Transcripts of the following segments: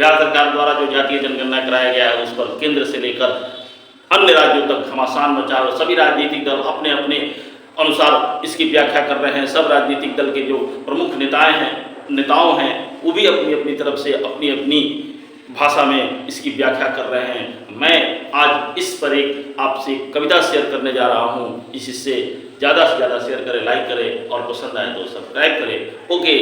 बिहार सरकार द्वारा जो जातीय जनगणना कराया गया है उस पर केंद्र से लेकर अन्य राज्यों तक घमासान मचा और सभी राजनीतिक दल अपने अपने अनुसार इसकी व्याख्या कर रहे हैं। सब राजनीतिक दल के जो प्रमुख नेताओं हैं वो भी अपनी अपनी तरफ से अपनी अपनी भाषा में इसकी व्याख्या कर रहे हैं। मैं आज इस पर एक आपसे कविता शेयर करने जा रहा हूँ। इससे ज़्यादा से ज़्यादा शेयर करें, लाइक करें और पसंद आए तो सब्सक्राइब करें। ओके।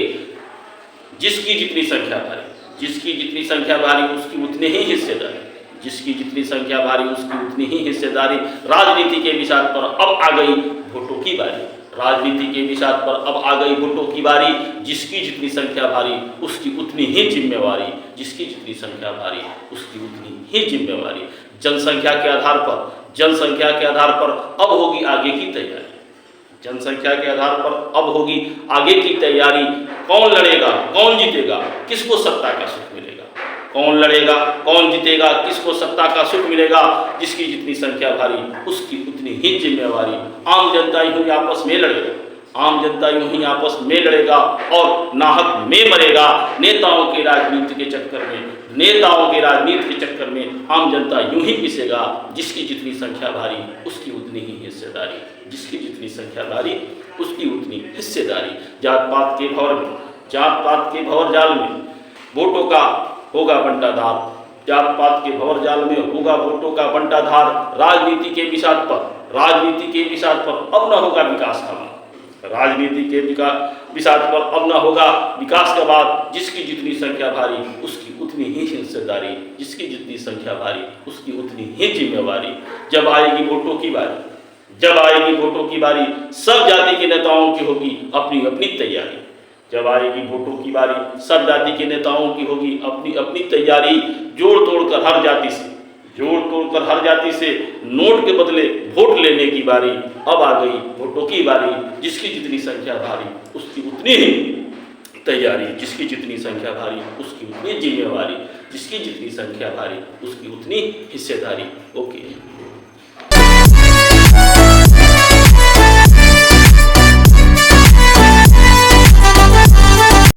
जिसकी जितनी संख्या भारी, जिसकी जितनी संख्या भारी उसकी उतनी ही हिस्सेदारी, जिसकी जितनी संख्या भारी उसकी उतनी ही हिस्सेदारी। राजनीति के विषाद पर अब आ गई वोटों की बारी, राजनीति के विषाद पर अब आ गई वोटों की बारी। जिसकी जितनी संख्या भारी उसकी उतनी ही जिम्मेवारी, जिसकी जितनी संख्या भारी उसकी उतनी ही जिम्मेवारी। जनसंख्या के आधार पर, जनसंख्या के आधार पर अब होगी आगे की तैयारी, जनसंख्या के आधार पर अब होगी आगे की तैयारी। कौन लड़ेगा, कौन जीतेगा, किसको सत्ता का सुख मिलेगा, कौन लड़ेगा, कौन जीतेगा, किसको सत्ता का सुख मिलेगा। जिसकी जितनी संख्या भारी उसकी उतनी ही जिम्मेवारी। आम जनता यूं ही आपस में लड़ेगा, आम जनता यूं ही आपस में लड़ेगा और नाहक में मरेगा। नेताओं के राजनीति के चक्कर में, नेताओं के राजनीति के चक्कर में आम जनता यूं ही पिसेगा। जिसकी जितनी संख्या भारी उसकी उतनी ही हिस्सेदारी, जिसकी जितनी संख्या भारी उसकी उतनी हिस्सेदारी। जात पात के भंवर में, जात पात के भंवर जाल में वोटों का होगा बंटाधार, जात पात के भंवर जाल में होगा वोटों का बंटाधार। राजनीति के विषाद पर, राजनीति के विषाद पर अब न होगा विकास का बाद, राजनीति के विषाद पर अब न होगा विकास का बाद। जिसकी जितनी संख्या भारी उसकी उतनी ही हिस्सेदारी, जिसकी जितनी संख्या भारी उसकी उतनी ही जिम्मेवारी। जब आएगी वोटों की बारी, जब आएगी वोटों की बारी, सब जाति के नेताओं की होगी अपनी अपनी तैयारी। जब आएगी वोटों की बारी, सब जाति के नेताओं की होगी अपनी अपनी तैयारी। जोड़ तोड़कर हर जाति से, जोड़ तोड़कर हर जाति से नोट के बदले वोट लेने की बारी। अब आ गई वोटों की बारी, जिसकी जितनी संख्या भारी उसकी उतनी ही तैयारी, जिसकी जितनी संख्या भारी उसकी उतनी जिम्मेवारी, जिसकी जितनी संख्या भारी उसकी उतनी हिस्सेदारी। ओके।